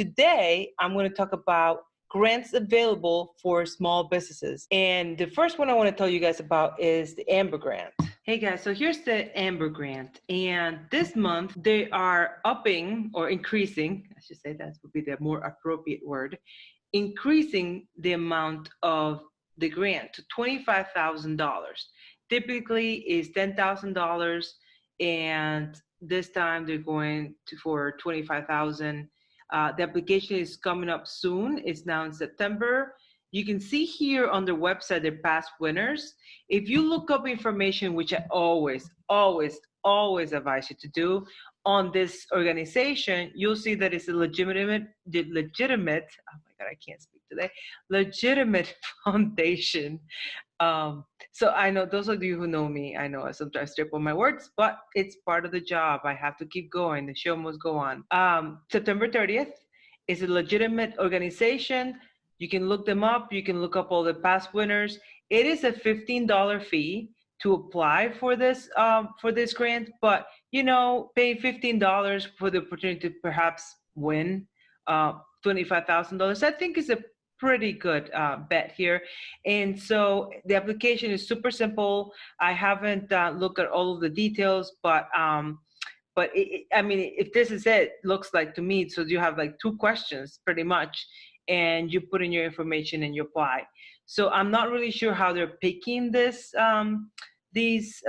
Today, I'm going to talk about grants available for small businesses. And the first one I want to tell you guys about is the Amber Grant. Hey guys, so here's the Amber Grant. And this month, they are upping or increasing, I should say that would be the more appropriate word, increasing the amount of the grant to $25,000. Typically is $10,000, and this time they're going to for $25,000. The application is coming up soon. It's now in September. You can see here on their website their past winners. If you look up information, which I always advise you to do on this organization, you'll see that it's a legitimate, oh my God, I can't speak today, legitimate foundation. So I know those of you who know me, I know I sometimes trip on my words, but it's part of the job. I have to keep going. The show must go on. September 30th is a legitimate organization. You can look them up. You can look up all the past winners. It is a $15 fee to apply for this grant, but you know, paying $15 for the opportunity to perhaps win $25,000, I think is a pretty good bet here. And so the application is super simple. I haven't looked at all of the details, but I mean, if this is it, looks like to me, so you have like 2 questions pretty much, and you put in your information and you apply. So I'm not really sure how they're picking this these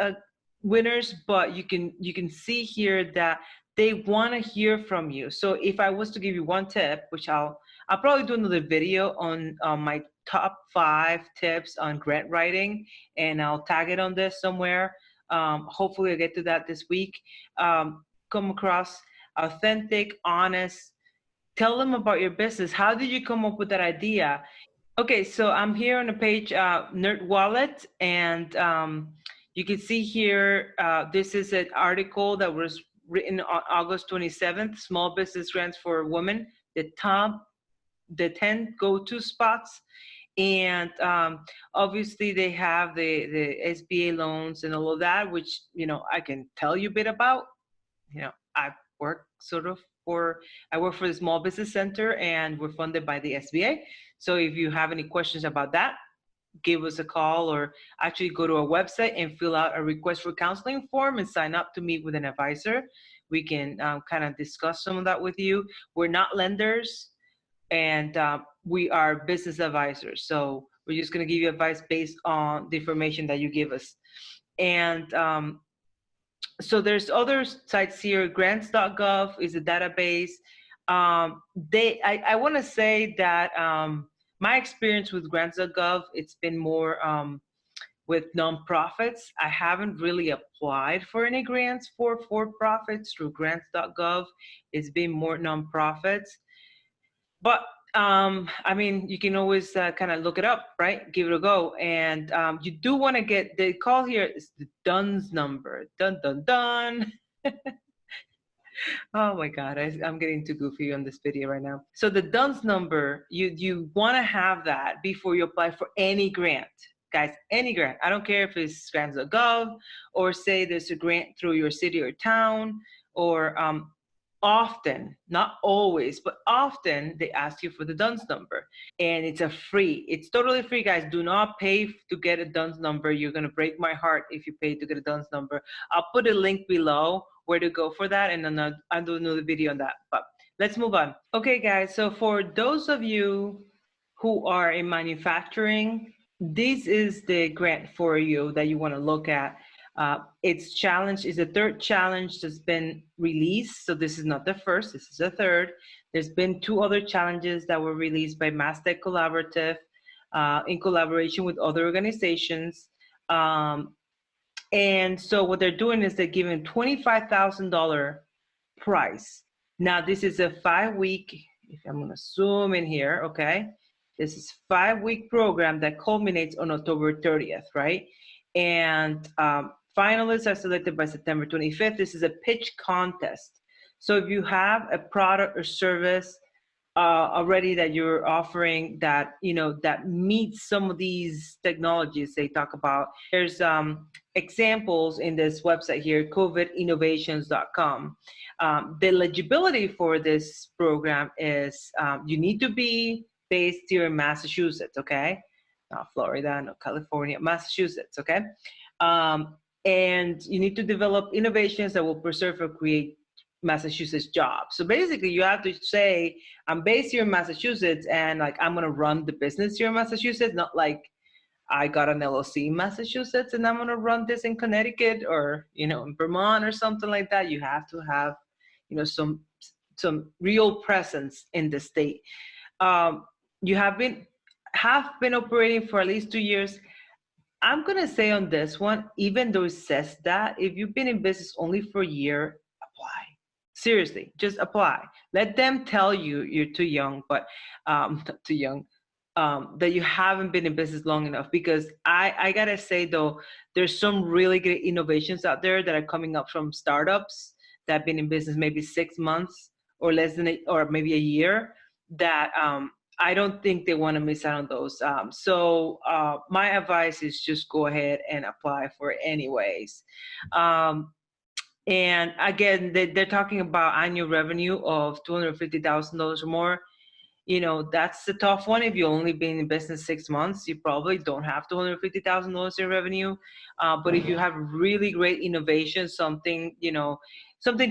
winners, but you can see here that they want to hear from you. So if I was to give you one tip, which I'll probably do another video on my top 5 tips on grant writing, and I'll tag it on this somewhere. Hopefully I'll get to that this week. Come across authentic, honest. Tell them about your business. How did you come up with that idea? Okay, so I'm here on the page Nerdwallet, and you can see here, this is an article that was written on August 27th, Small Business Grants for Women, the 10 go-to spots. And obviously they have the SBA loans and all of that, which, you know, I can tell you a bit about. You know, I work for the Small Business Center, and we're funded by the SBA. So if you have any questions about that, give us a call, or actually go to our website and fill out a request for counseling form and sign up to meet with an advisor. We can kind of discuss some of that with you. We're not lenders, and we are business advisors. So we're just going to give you advice based on the information that you give us. And so there's other sites here. Grants.gov is a database. I want to say that my experience with grants.gov, it's been more with nonprofits. I haven't really applied for any grants for profits through grants.gov. It's been more nonprofits. But I mean, you can always kind of look it up, right? Give it a go. And you do want to get the call here is the DUNS number. Dun, dun, dun. Oh my God, I'm getting too goofy on this video right now. So the DUNS number, you want to have that before you apply for any grant. Guys, any grant. I don't care if it's grants.gov, or say there's a grant through your city or town, or often, not always, but often they ask you for the DUNS number, and it's it's totally free, guys. Do not pay to get a DUNS number. You're going to break my heart if you pay to get a DUNS number. I'll put a link below where to go for that, and then I'll do another video on that. But let's move on. Okay, guys, so for those of you who are in manufacturing, this is the grant for you that you want to look at. It's the 3rd challenge that's been released. So this is not the first, this is the 3rd. There's been 2 other challenges that were released by MassTech Collaborative in collaboration with other organizations. And so what they're doing is they're giving $25,000 prize. Now this is a 5-week, if I'm gonna zoom in here, okay? This is 5-week program that culminates on October 30th, right? And finalists are selected by September 25th. This is a pitch contest. So if you have a product or service already that you're offering that, that meets some of these technologies they talk about. There's examples in this website here, covidinnovations.com. The eligibility for this program is you need to be based here in Massachusetts, okay? Not Florida, not California, Massachusetts, okay? And you need to develop innovations that will preserve or create Massachusetts jobs. So basically you have to say, I'm based here in Massachusetts and like I'm gonna run the business here in Massachusetts, not like I got an LLC in Massachusetts and I'm gonna run this in Connecticut or in Vermont or something like that. You have to have some real presence in the state. You have been operating for at least 2 years. I'm gonna say on this one, even though it says that, if you've been in business only for a year, apply. Seriously, just apply. Let them tell you you're too young, but not too young, that you haven't been in business long enough. Because I gotta say though, there's some really great innovations out there that are coming up from startups that have been in business maybe 6 months or less than or maybe a year, that I don't think they want to miss out on those. So my advice is just go ahead and apply for it anyways. And again, they're talking about annual revenue of $250,000 or more. That's the tough one. If you only been in business 6 months, you probably don't have $250,000 in revenue. But if you have really great innovation, something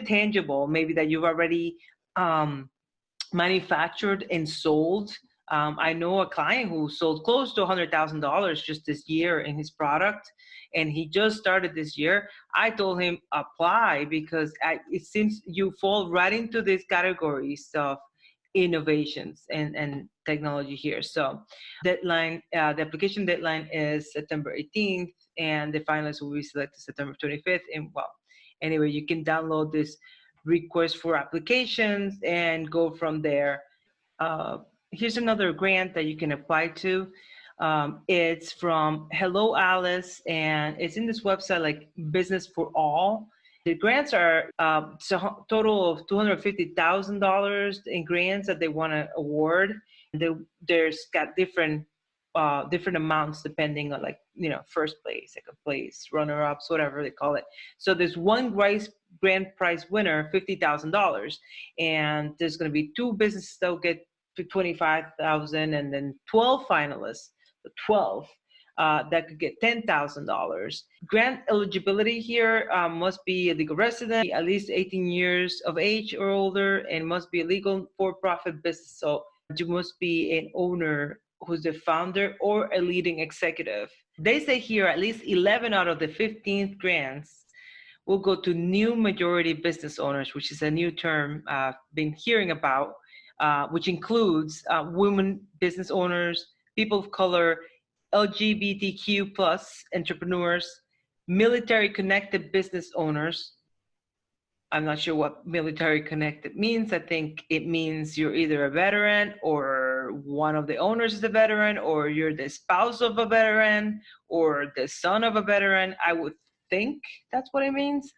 tangible, maybe that you've already manufactured and sold. I know a client who sold close to $100,000 just this year in his product, and he just started this year. I told him apply because it seems you fall right into these categories of innovations and technology here. So deadline, the application deadline is September 18th, and the finalists will be selected September 25th. And well, anyway, you can download this request for applications and go from there. Here's another grant that you can apply to. It's from Hello Alice, and it's in this website like Business for All. The grants are a total of $250,000 in grants that they want to award. There's got different amounts depending on first place, second place, runner-ups, whatever they call it. So there's one grand prize winner, $50,000, and there's going to be 2 businesses that will get $25,000, and then 12 finalists, the 12 that could get $10,000. Grant eligibility here must be a legal resident, at least 18 years of age or older, and must be a legal for-profit business. So you must be an owner who's the founder or a leading executive. They say here at least 11 out of the 15 grants will go to new majority business owners, which is a new term I've been hearing about, which includes women business owners, people of color, LGBTQ plus entrepreneurs, military connected business owners. I'm not sure what military connected means. I think it means you're either a veteran or one of the owners is a veteran, or you're the spouse of a veteran or the son of a veteran. I would think that's what it means.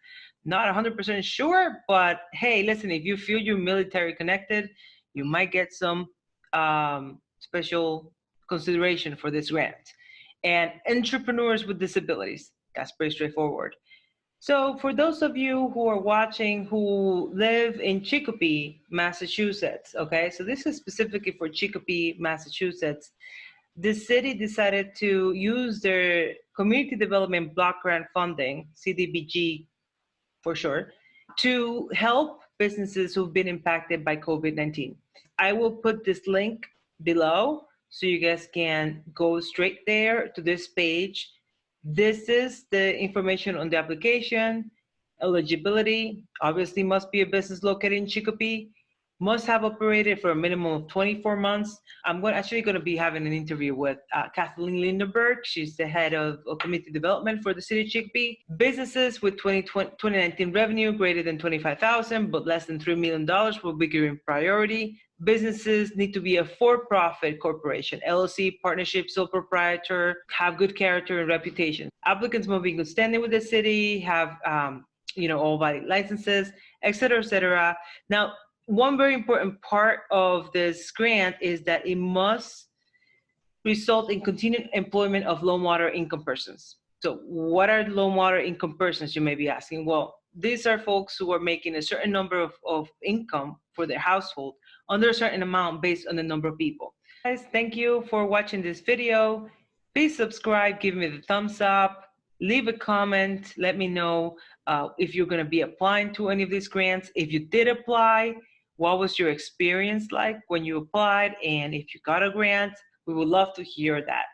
Not 100% sure, but hey, listen, if you feel you're military connected, you might get some special consideration for this grant. And entrepreneurs with disabilities, that's pretty straightforward. So for those of you who are watching who live in CHICOPEE, Massachusetts, okay, so this is specifically for CHICOPEE, Massachusetts. The city decided to use their community development block grant funding, CDBG for sure, to help businesses who've been impacted by COVID-19. I will put this link below so you guys can go straight there to this page. This is the information on the application. Eligibility, obviously must be a business located in CHICOPEE, must have operated for a minimum of 24 months. I'm actually going to be having an interview with Kathleen Lindenberg. She's the head of community development for the city of CHICOPEE. Businesses with 2019 revenue greater than $25,000 but less than $3 million will be given priority. Businesses need to be a for-profit corporation, LLC, partnership, sole proprietor, have good character and reputation. Applicants must be in good standing with the city, have all valid licenses, et cetera, et cetera. Now, one very important part of this grant is that it must result in continued employment of low moderate income persons. So what are low moderate income persons, you may be asking? Well, these are folks who are making a certain number of income for their household under a certain amount based on the number of people. Guys, thank you for watching this video. Please subscribe, give me the thumbs up, leave a comment, let me know if you're going to be applying to any of these grants. If you did apply, what was your experience like when you applied? And if you got a grant, we would love to hear that.